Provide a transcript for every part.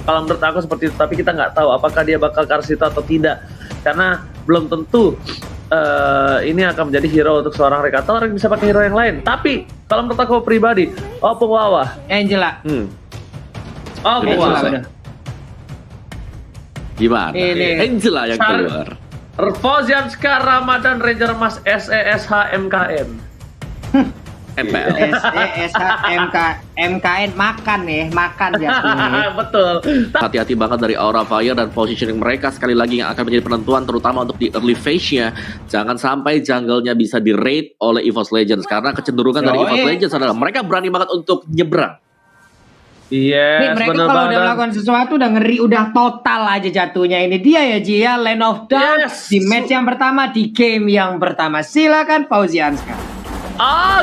Kalau menurut aku seperti itu, tapi kita nggak tahu apakah dia bakal ke arah situ atau tidak. Karena belum tentu ini akan menjadi hero untuk seorang Rekato, orang bisa pakai hero yang lain. Tapi kalau menurut aku pribadi, Opung Wawa, Angela. Opung Wawa. Gimana? Angela yang keluar. Fauzian Skar Ramadan Ranger Mas SESH MKN. MPL. MKN makan jatuhnya. Betul. Hati-hati banget dari Aura Fire dan positioning mereka sekali lagi yang akan menjadi penentuan terutama untuk di early phase-nya. Jangan sampai jungle-nya bisa di-raid oleh EVOS Legends karena kecenderungan dari EVOS Legends adalah mereka berani banget untuk nyebrang. Yes, mereka kalau udah melakukan sesuatu udah ngeri, udah total aja jatuhnya. Ini dia ya Ji ya, Lane of Dawn di match yang pertama, di game yang pertama. Silakan Fauzian Skar.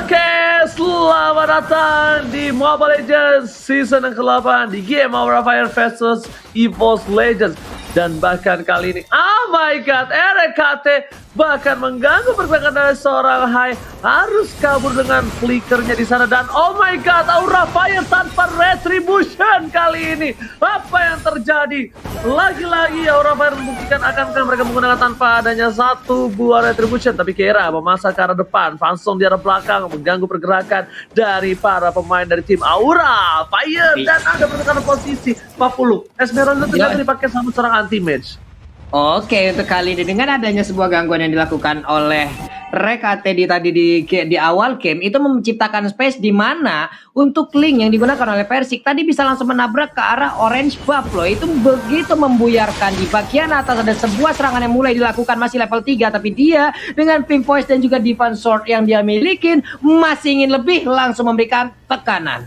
Oke, selamat datang di Mobile Legends season yang ke-8 di game Aura Fire versus EVOS Legends. Dan bahkan kali ini, oh my god, RKT bahkan mengganggu pergerakan dari seorang Hai, harus kabur dengan flickernya di sana. Dan oh my god, Aura Fire tanpa retribution kali ini. Apa yang terjadi? Lagi-lagi Aura Fire membuktikan akankah mereka menggunakan tanpa adanya satu buah retribution. Tapi Kera memasak ke arah depan, Fansong di arah belakang, mengganggu pergerakan dari para pemain dari tim Aura Fire. Dan ada pergerakan posisi 40. Esmeralda ternyata dipakai sama seorang anti-match. Oke, untuk kali ini dengan adanya sebuah gangguan yang dilakukan oleh Rekato di awal game itu menciptakan space di mana untuk link yang digunakan oleh Persik tadi bisa langsung menabrak ke arah orange buff loh. Itu begitu membuyarkan. Di bagian atas ada sebuah serangan yang mulai dilakukan, masih level 3, tapi dia dengan Pink Voice dan juga Divine Sword yang dia milikin masih ingin lebih, langsung memberikan tekanan.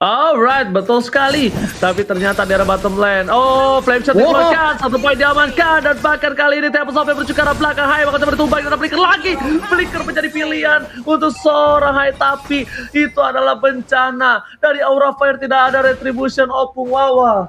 Alright, betul sekali. Tapi ternyata di arah bottom lane, oh, flame shot dikeluarkan, 1 poin diamankan. Dan bahkan kali ini Tempo sampai menuju ke arah belakang Hai, bakal coba ditumbang dan flicker lagi. Flicker menjadi pilihan untuk seorang Hai, tapi itu adalah bencana. Dari Aura Fire tidak ada retribution Opung Wawa.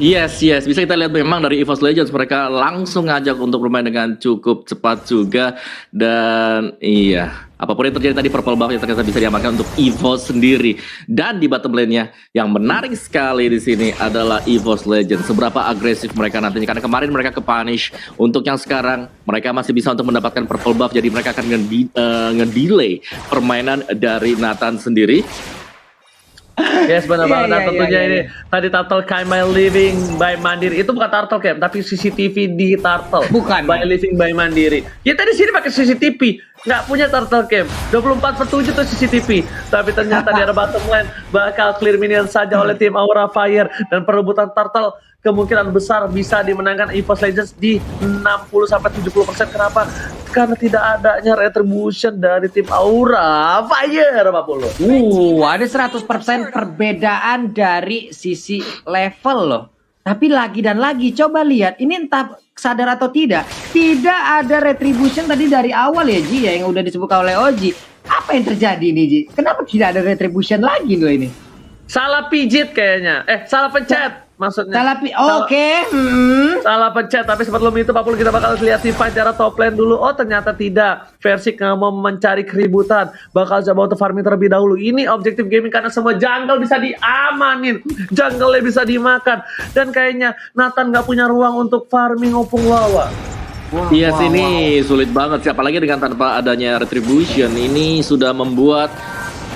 Yes, bisa kita lihat memang dari EVOS Legends mereka langsung ngajak untuk bermain dengan cukup cepat juga. Dan iya, apapun yang terjadi tadi purple buff yang ternyata bisa diamankan untuk EVOS sendiri. Dan di bottom lane-nya yang menarik sekali di sini adalah EVOS Legends. Seberapa agresif mereka nantinya, karena kemarin mereka ke-punish. Untuk yang sekarang mereka masih bisa untuk mendapatkan purple buff, jadi mereka akan nge-delay permainan dari Nathan sendiri. Yes, benar banget. Dan tentunya ini tadi Turtle Cam by Living by Mandiri. Itu bukan Turtle Cam, tapi CCTV di Turtle. Bukan. By Living by Mandiri. Kita di sini pakai CCTV, nggak punya Turtle Cam. 24/7 tuh CCTV. Tapi ternyata di arah bottom lane bakal clear minion saja oleh tim Aura Fire. Dan perebutan Turtle kemungkinan besar bisa dimenangkan EVOS Legends di 60-70%. Kenapa? Karena tidak adanya retribution dari tim Aura Fire, Pak Polo. Ada 100% perbedaan dari sisi level loh. Tapi lagi dan lagi, coba lihat, ini entah sadar atau tidak ada retribution tadi dari awal ya Ji, ya, yang udah disebutkan oleh Oji. Apa yang terjadi nih Ji? Kenapa tidak ada retribution lagi loh ini? Salah pijit kayaknya. Salah pencet. Maksudnya salah pencet. Tapi sebelum itu Pak Pul, kita bakal lihat si fight dari top lane dulu. Oh ternyata tidak, Persik nggak mau mencari keributan, bakal coba untuk farming terlebih dahulu. Ini objektif gaming karena semua jungle bisa diamanin, jungle bisa dimakan. Dan kayaknya Nathan nggak punya ruang untuk farming Opung Wawa. Yes, ini sulit banget sih, apalagi dengan tanpa adanya retribution. Ini sudah membuat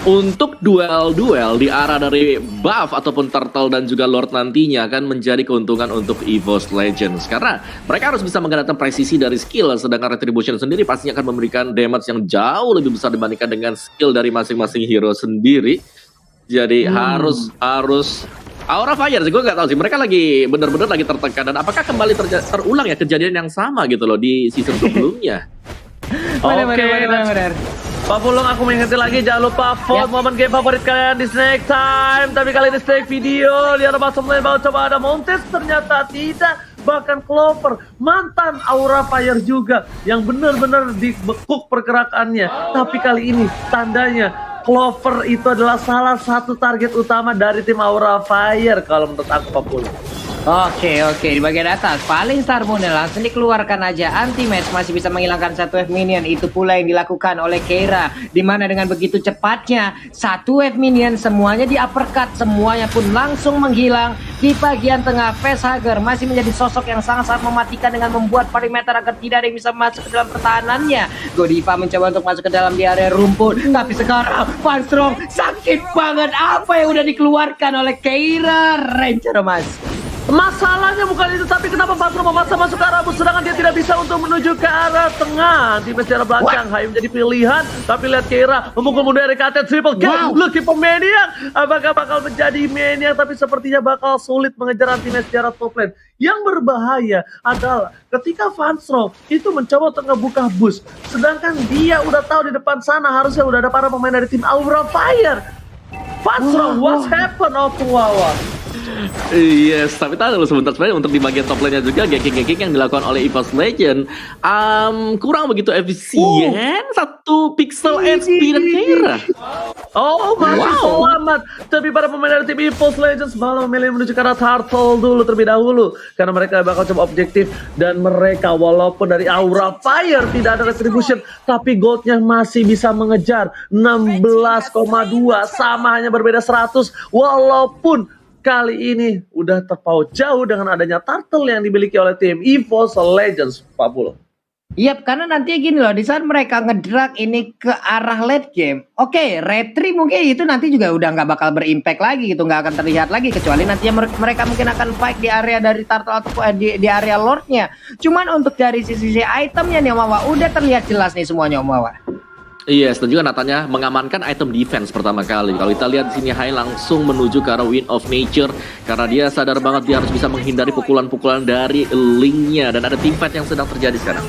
untuk duel-duel di arah dari buff ataupun turtle dan juga lord nantinya akan menjadi keuntungan untuk EVOS Legends. Karena mereka harus bisa menggunakan presisi dari skill, sedangkan retribution sendiri pastinya akan memberikan damage yang jauh lebih besar dibandingkan dengan skill dari masing-masing hero sendiri. Jadi harus Aura Fire sih, gue nggak tahu sih, mereka lagi bener-bener lagi tertekan. Dan apakah kembali terulang ya kejadian yang sama gitu loh di season sebelumnya? Benar. Pak Pulung, aku mengingatkan lagi, jangan lupa vote momen game favorit kalian di Snake Time. Tapi kali ini Snake video, lihat bottom lane, mau coba ada Montes, ternyata tidak. Bahkan Clover, mantan Aura Fire juga, yang benar-benar dibekuk pergerakannya. Tapi kali ini tandanya Clover itu adalah salah satu target utama dari tim Aura Fire kalau menurut aku, Pak Pulung. Oke, di bagian atas paling star model langsung dikeluarkan aja. Anti-match masih bisa menghilangkan satu wave minion. Itu pula yang dilakukan oleh Keira, dimana dengan begitu cepatnya satu wave minion semuanya di uppercut, semuanya pun langsung menghilang. Di bagian tengah Facehugger masih menjadi sosok yang sangat-sangat mematikan dengan membuat perimeter agar tidak ada yang bisa masuk ke dalam pertahanannya. Godiva mencoba untuk masuk ke dalam di area rumput, tapi sekarang Fanstrong sakit banget. Apa yang udah dikeluarkan oleh Keira Ranger, Mas? Masalahnya bukan itu, tapi kenapa Fatro memaksa masuk ke arah bus sedangkan dia tidak bisa untuk menuju ke arah tengah. Tim secara belakang Hai menjadi pilihan, tapi lihat Keira memukul mundur RKT triple kill. Lucky Maniac, apakah bakal menjadi Maniac? Tapi sepertinya bakal sulit mengejar anti secara top lane. Yang berbahaya adalah ketika Fanstrom itu mencoba untuk ngebuka bus, sedangkan dia udah tahu di depan sana harusnya udah ada para pemain dari tim Aura Fire. Fanstrom, what's happened? Wawa. Yes, tapi tahu dulu sebentar sebenarnya untuk di bagian top lane-nya juga ganking-ganking yang dilakukan oleh EVOS Legend kurang begitu efisien. Satu pixel HP dan Keira. Oh, masih selamat. Tapi para pemain dari tim EVOS Legends malah memilih menuju ke arah Turtle dulu terlebih dahulu, karena mereka bakal coba objektif. Dan mereka walaupun dari Aura Fire tidak ada retribution, tapi goldnya masih bisa mengejar 16,2, sama hanya berbeda 100. Walaupun kali ini udah terpaut jauh dengan adanya turtle yang dimiliki oleh tim EVOS Legends, Pak Pulo. Yap, karena nanti gini loh, di saat mereka ngedrag ini ke arah late game, oke, retri mungkin itu nanti juga udah nggak bakal berimpact lagi gitu, nggak akan terlihat lagi, kecuali nantinya mereka mungkin akan fight di area dari turtle atau di area lordnya. Cuman untuk dari sisi itemnya nih Om Wawa, udah terlihat jelas nih semuanya Om Wawa. Yes, dan juga Natanya mengamankan item defense pertama kali. Kalau kita lihat di sini Hai langsung menuju ke arah Wind of Nature karena dia sadar banget dia harus bisa menghindari pukulan-pukulan dari linknya, dan ada team fight yang sedang terjadi sekarang.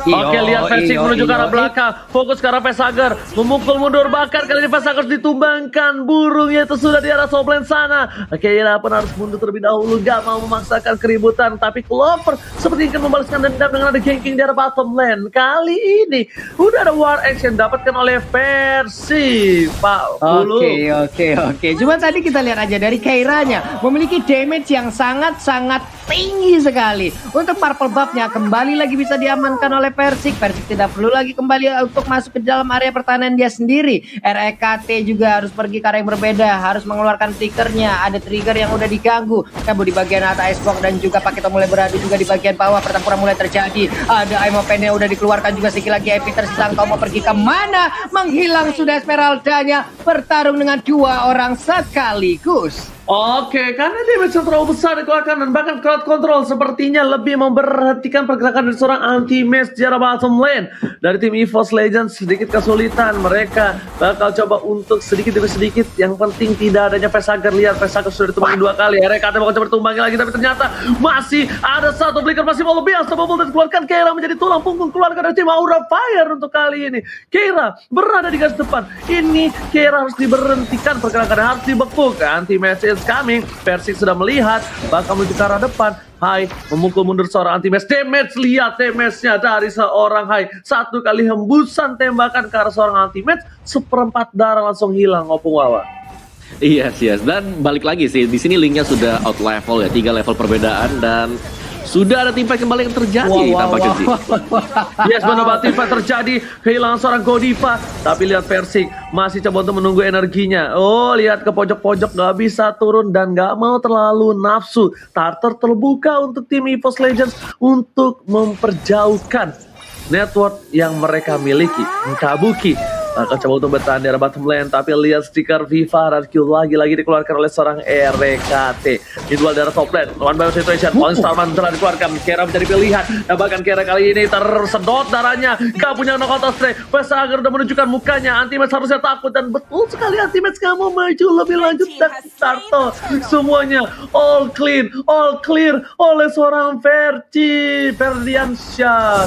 Oke, lihat Facehugger menuju ke arah belakang, fokus ke arah Facehugger, memukul mundur, bahkan kali ini Facehugger ditumbangkan, burungnya itu sudah di arah top lane sana. Keira pun harus mundur terlebih dahulu, gak mau memaksakan keributan, tapi Clover seperti ingin membalaskan dendam dengan ada ganking di arah bottom lane. Kali ini udah ada war action dapatkan oleh Versi, Pak Bulu. Oke. Cuma tadi kita lihat aja dari Keiranya memiliki damage yang sangat-sangat tinggi sekali. Untuk purple buff-nya kembali lagi bisa diamankan oleh Persik tidak perlu lagi kembali untuk masuk ke dalam area pertahanan dia sendiri. REKT juga harus pergi ke arah yang berbeda, harus mengeluarkan triggernya. Ada trigger yang udah diganggu. Kamu di bagian atas Icebox dan juga Paketo mulai beradu juga di bagian bawah. Pertempuran mulai terjadi. Ada Aimo Pen yang udah dikeluarkan juga, sekali lagi Epi tersisa. Kau mau pergi kemana? Menghilang sudah Esmeraldanya. Bertarung dengan dua orang sekaligus. Oke, karena damage yang terlalu besar dikeluarkan dan bahkan crowd control sepertinya lebih memberhentikan pergerakan dari seorang anti-match di arah bottom lane. Dari tim EVOS Legends sedikit kesulitan, mereka bakal coba untuk sedikit demi sedikit. Yang penting tidak adanya Facehugger. Lihat Facehugger sudah ditumbangi 2 kali, RKT bakal coba ditumbangi lagi, tapi ternyata masih ada satu Flicker masih mau lebih unstoppable dan dikeluarkan. Keira menjadi tulang punggung keluarga dari tim Aura Fire untuk kali ini. Keira berada di garis depan. Ini Keira harus diberhentikan pergerakannya, harus dibekuk. Anti-match is coming. Persik sudah melihat bakal menuju ke arah depan. Hai memukul mundur seorang anti-match. Damage, lihat damage-nya dari seorang Hai. 1 kali hembusan tembakan ke arah seorang anti-match, 1/4 darah langsung hilang Opung Wawa. Yes. Dan balik lagi sih, di sini linknya sudah out level ya, 3 level perbedaan, dan sudah ada tim fight kembali yang terjadi tampaknya sih. Yes, benar, tim fight terjadi, kehilangan seorang Godiva, tapi lihat Persik masih coba untuk menunggu energinya. Oh, lihat ke pojok-pojok, gak bisa turun dan gak mau terlalu nafsu. Tartar terbuka untuk tim EVOS Legends untuk memperjauhkan network yang mereka miliki. Kabuki akan coba untuk bertahan di arah bottom lane, tapi lihat stiker Viva Radkill lagi-lagi dikeluarkan oleh seorang RKT. Di duel darah top lane, one by one situation, Paling Starman telah dikeluarkan, Keira menjadi pilihan, dan bahkan Keira kali ini tersedot darahnya, gak punya no counter strike. Facehugger udah menunjukkan mukanya, anti-match harusnya takut, dan betul sekali anti-match gak mau maju lebih lanjut, dan Tarto semuanya all clear oleh seorang Ferdiansyah.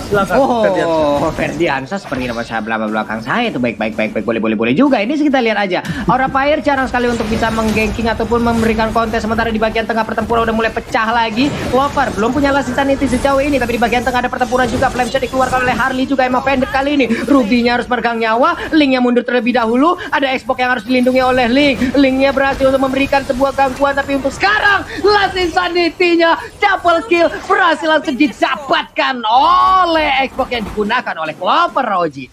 Silakan Ferdiansyah. Ferdiansyah seperti nama saya belakang saya itu baik baik. Boleh juga. Ini kita lihat aja. Aura Fire jarang sekali untuk bisa mengganking ataupun memberikan kontes. Sementara di bagian tengah pertempuran udah mulai pecah lagi. Clover belum punya last insanity sejauh ini, tapi di bagian tengah ada pertempuran juga. Flame shot dikeluarkan oleh Harley juga. Emang pendek kali ini. Ruby-nya harus pegang nyawa. Link-nya mundur terlebih dahulu. Ada Xbox yang harus dilindungi oleh Link. Link-nya berhasil untuk memberikan sebuah gangguan, tapi untuk sekarang last insanity-nya double kill berhasil langsung didapatkan oleh Xbox yang digunakan oleh Clover, Roji.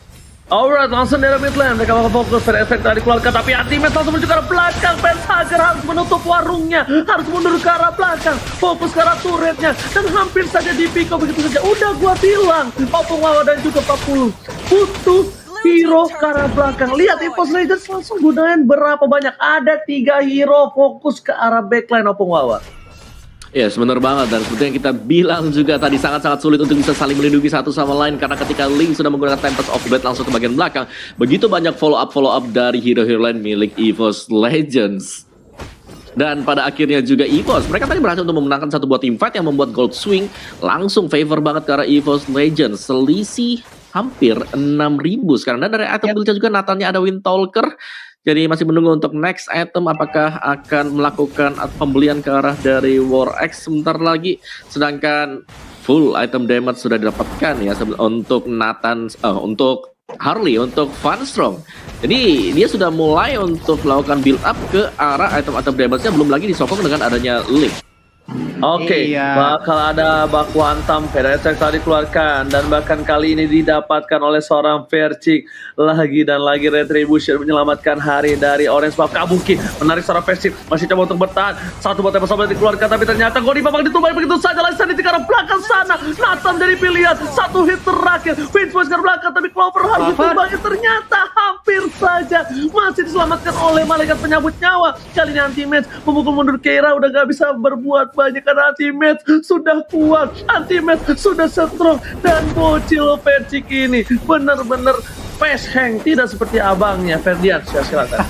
Alright, langsung dari mid lane. Mereka bakal fokus pada efek tadi keluarkan, tapi Anti-Mage langsung menuju ke arah belakang. Facehager harus menutup warungnya, harus mundur ke arah belakang, fokus ke arah turretnya, dan hampir saja di pick begitu saja. Udah gua bilang, Opung Wawa dan juga 40 butuh hero ke arah belakang. Lihat EVOS Legends langsung gunain berapa banyak. Ada 3 hero fokus ke arah backline Opung Wawa. Ya, sebenar banget, dan seperti yang kita bilang juga tadi, sangat-sangat sulit untuk bisa saling melindungi satu sama lain, karena ketika Link sudah menggunakan Tempest of Blade langsung ke bagian belakang, begitu banyak follow up dari hero-hero lain milik EVOS Legends. Dan pada akhirnya juga EVOS, mereka tadi berhasil untuk memenangkan satu buah teamfight yang membuat Gold Swing langsung favor banget ke arah EVOS Legends. Selisih hampir 6.000 sekarang, dan dari item build-nya juga Nathannya ada Windtalker. Jadi masih menunggu untuk next item, apakah akan melakukan pembelian ke arah dari War X sebentar lagi. Sedangkan full item damage sudah didapatkan ya untuk Nathan, untuk Harley, untuk Funstrong. Jadi dia sudah mulai untuk melakukan build up ke arah item-item damage-nya, belum lagi disokong dengan adanya Link. Oke, bakal ada baku hantam Peretek tadi keluarkan, dan bahkan kali ini didapatkan oleh seorang Vercik. Lagi dan lagi Retribution menyelamatkan hari dari Orange Buff. Kabuki menarik seorang Vercik, masih coba untuk bertahan. Satu buat yang dikeluarkan, tapi ternyata Godi memang ditumbang begitu saja. Lagi di arah belakang sana, Nathan dari pilihan. Satu hit terakhir, Vince Voice ke belakang, tapi Clover harus ditumbangnya. Ternyata hampir saja masih diselamatkan oleh malaikat penyambut nyawa. Kali ini Anti-Mage memukul mundur Keira, udah gak bisa berbuat banyak karena Anti-Mage sudah kuat, Anti-Mage sudah strong, dan bocil Vercik ini benar-benar face hang, tidak seperti abangnya Ferdian. Silakan.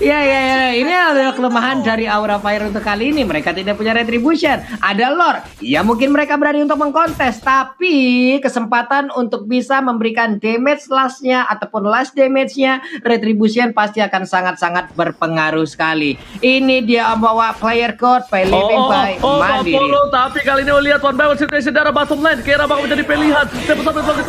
Ya, ini adalah kelemahan dari Aura Fire untuk kali ini. Mereka tidak punya Retribution, ada lore. Ya mungkin mereka berani untuk mengkontes, tapi kesempatan untuk bisa memberikan damage last-nya ataupun last damage-nya Retribution pasti akan sangat-sangat berpengaruh sekali. Ini dia membawa player code by living by Mandiri. Tapi kali ini lihat one by one situation darah bottom lane. Kira bakal menjadi pilihan. Sampai dikeluarkan.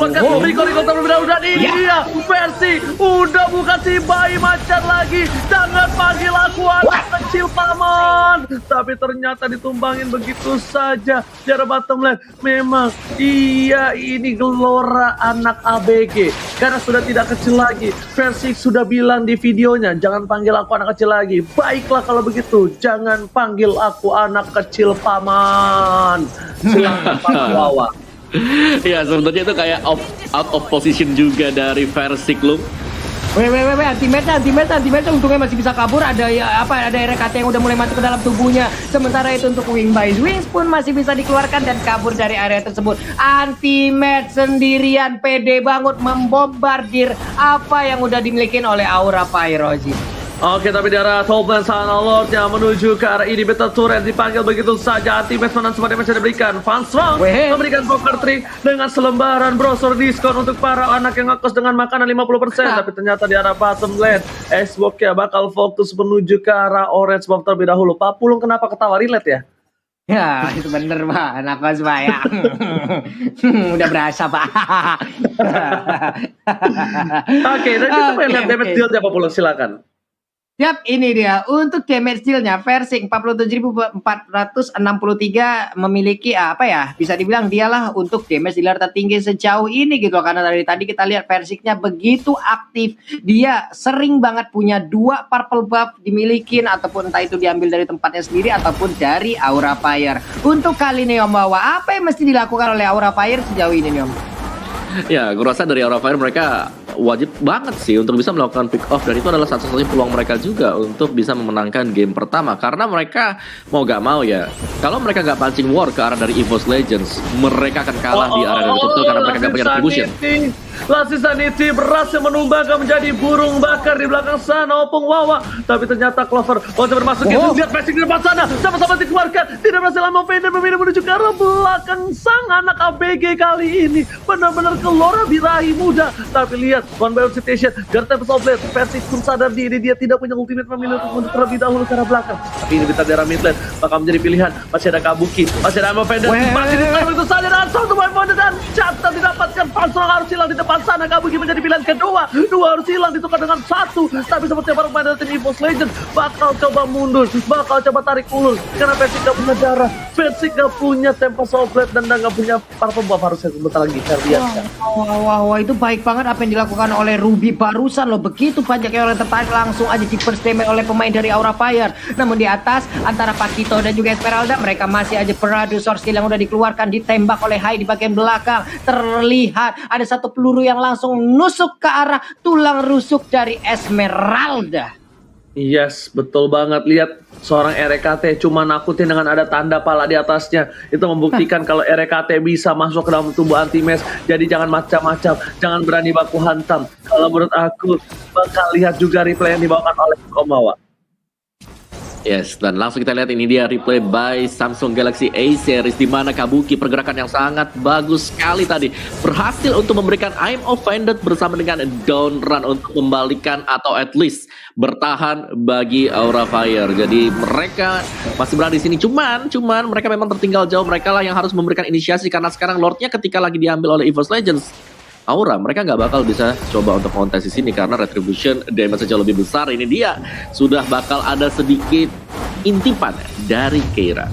Udah ini dia versi udah bukan si bayi macan lagi. Jangan panggil aku anak kecil paman. Tapi ternyata ditumbangin begitu saja. Darah bottom lane. Memang iya, ini gelora anak ABG, karena sudah tidak kecil lagi. Versi sudah bilang di videonya, jangan panggil aku anak kecil lagi. Baiklah kalau begitu, jangan panggil aku anak kecil paman. Silakan Pak Wawa. Ya, sebenarnya itu kayak out of position juga dari Versik lu. Anti-Mage untungnya masih bisa kabur. Ada RKT yang udah mulai masuk ke dalam tubuhnya. Sementara itu untuk Wing by Wings pun masih bisa dikeluarkan dan kabur dari area tersebut. Anti-Mage sendirian pede banget membombardir apa yang udah dimiliki oleh Aura Pyroji. Oke, tapi di arah top lane sana Lordnya menuju ke arah ini. Battle Turret dipanggil begitu saja. Anti-Mage menang semua damage yang diberikan. Funstrong memberikan poker trick dengan selembaran browser diskon untuk para anak yang ngekos dengan makanan 50%. Tapi ternyata di arah bottom lane Xbox ya bakal fokus menuju ke arah Orange Buff terlebih dahulu. Pak Pulung kenapa ketawa, relate ya? Ya, itu bener Pak, anak kos Pak ya. Udah berasa Pak. Oke, dan kita pengen lihat damage deal-nya Pak Pulung, silakan. Yap, ini dia untuk damage deal-nya. Versik 47.463 memiliki bisa dibilang dialah untuk damage dealer tertinggi sejauh ini gitu. Karena dari tadi kita lihat Versiknya begitu aktif. Dia sering banget punya 2 purple buff dimilikin, ataupun entah itu diambil dari tempatnya sendiri ataupun dari Aura Fire. Untuk kali ini Om Wawa, apa yang mesti dilakukan oleh Aura Fire sejauh ini nih Om? Ya, gue rasa dari Aura Fire mereka wajib banget sih untuk bisa melakukan pick off, dan itu adalah satu-satunya peluang mereka juga untuk bisa memenangkan game pertama. Karena mereka mau gak mau ya, kalau mereka gak pancing war ke arah dari EVOS Legends, mereka akan kalah di area dari Turtle karena mereka gak punya retribution. Lassi Sanity berhasil menumbangkan menjadi burung bakar di belakang sana Opung Wawa. Tapi ternyata Clover waktu bermasuk itu lihat passing di depan sana. Sama-sama dikeluarkan. Tidak berhasil lama Vader memilih menuju ke arah belakang sang anak ABG kali ini. Benar-benar keluar birahi muda. Tapi lihat one by one situation. Tempest of Blade. Persik pun sadar diri dia tidak punya ultimate memilih untuk mundur terlebih dahulu ke arah belakang. Tapi ini bentar daerah mid lane bakal menjadi pilihan. Masih ada Kabuki, masih ada Vader, masih di sana itu saja dan satu one point dan Chapter didapatkan. Pansor harus hilang di depan sana. Kabuki menjadi pilihan kedua. Dua harus hilang ditukar dengan satu. Tapi seperti para pemain dari tim EVOS Legends bakal coba mundur, bakal coba tarik ulur karena Persik gak punya darah, Persik gak punya Tempest of Blade dan gak punya para pembuff harusnya sebentar lagi Ferdiansyah. Wah, itu baik banget apa yang dilakukan oleh Ruby barusan loh. Begitu banyak yang orang tertarik langsung aja di first damage oleh pemain dari Aura Fire. Namun di atas antara Pakito dan juga Esmeralda mereka masih aja beradu sword skill yang udah dikeluarkan, ditembak oleh Hai di bagian belakang. Terlihat ada satu peluru yang langsung nusuk ke arah tulang rusuk dari Esmeralda. Yes, betul banget. Lihat seorang RKT cuma nakutin dengan ada tanda pala di atasnya. Itu membuktikan kalau RKT bisa masuk ke dalam tubuh anti-mesh. Jadi jangan macam-macam, jangan berani baku hantam. Kalau menurut aku bakal lihat juga replay yang dibawakan oleh Komawa. Yes, dan langsung kita lihat ini dia replay by Samsung Galaxy A series di mana Kabuki pergerakan yang sangat bagus sekali tadi berhasil untuk memberikan I'm Offended bersama dengan down run untuk membalikan atau at least bertahan bagi Aura Fire. Jadi mereka masih berada di sini, cuman mereka memang tertinggal jauh. Mereka lah yang harus memberikan inisiasi karena sekarang Lordnya ketika lagi diambil oleh EVOS Legends, Aura mereka nggak bakal bisa coba untuk kontes di sini karena Retribution damage jauh lebih besar. Ini dia sudah bakal ada sedikit intipan dari Keira.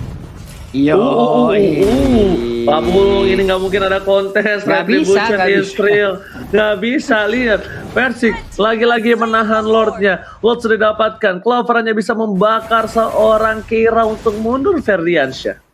Pak Bulung ini nggak mungkin ada kontes. Retribution is real. Nggak bisa lihat. Persik lagi-lagi menahan Lordnya. Lord sudah didapatkan. Clover hanya bisa membakar seorang Keira untuk mundur Ferdiansyah.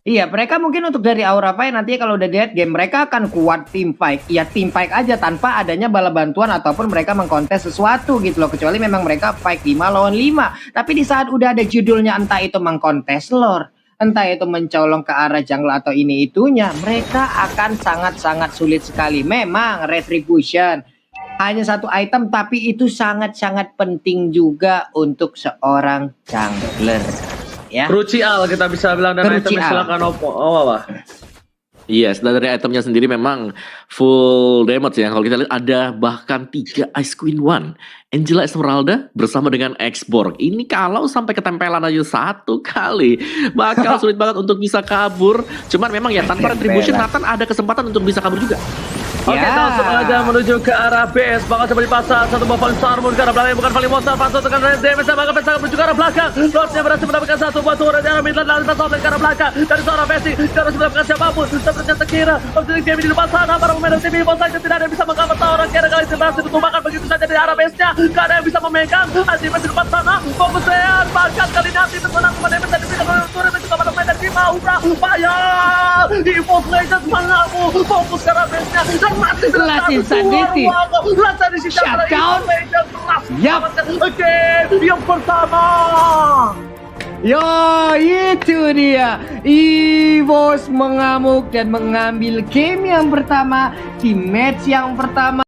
Iya, mereka mungkin untuk dari Aura Fire nanti kalau udah dead game mereka akan kuat team fight. Ya team fight aja tanpa adanya bala bantuan ataupun mereka mengkontes sesuatu gitu loh. Kecuali memang mereka fight 5 lawan 5. Tapi di saat udah ada judulnya entah itu mengkontes lore, entah itu mencolong ke arah jungle atau ini itunya, mereka akan sangat-sangat sulit sekali. Memang Retribution hanya satu item tapi itu sangat-sangat penting juga untuk seorang jungler. Ya. Crucial kita bisa bilang dan item silakan Wah. Yes, dan dari itemnya sendiri memang full damage ya. Kalau kita lihat ada bahkan 3 Ice Queen 1 Angela Esmeralda bersama dengan X-Borg. Ini kalau sampai ketempelan aja satu kali bakal sulit banget untuk bisa kabur. Cuman memang ya tanpa Retribution Nathan ada kesempatan untuk bisa kabur juga. Oke, langsung aja menuju ke arah base. Bakal coba dipasang satu buah paling sarmun ke arah belakang, bukan paling monster. Pasang tekan damage, bakal pesang menuju ke arah belakang. Lordnya berhasil mendapatkan satu buah turret dari arah midland, lalu pas ke arah belakang. Dari seorang Messi, harus mendapatkan siapapun. Tapi ternyata Keira, objektif game di depan sana. Para pemain dari tim EVOS saja tidak ada yang bisa mengcover orang Keira kali ini berhasil ditumbangkan begitu saja dari arah base-nya. Gak ada yang bisa memegang. Anti-Mesh di depan sana. Fokus Rean, bahkan kali ini Anti-Mesh menang kepada damage dan diberikan oleh turret dan juga pada pemain dari tim Aura Fire. EVOS Legends mengaku fokus ke arah base-nya. Lassi Sanity shutdown. Yap. Oke, yang pertama. Yo, itu dia. EVOS mengamuk dan mengambil game yang pertama di match yang pertama.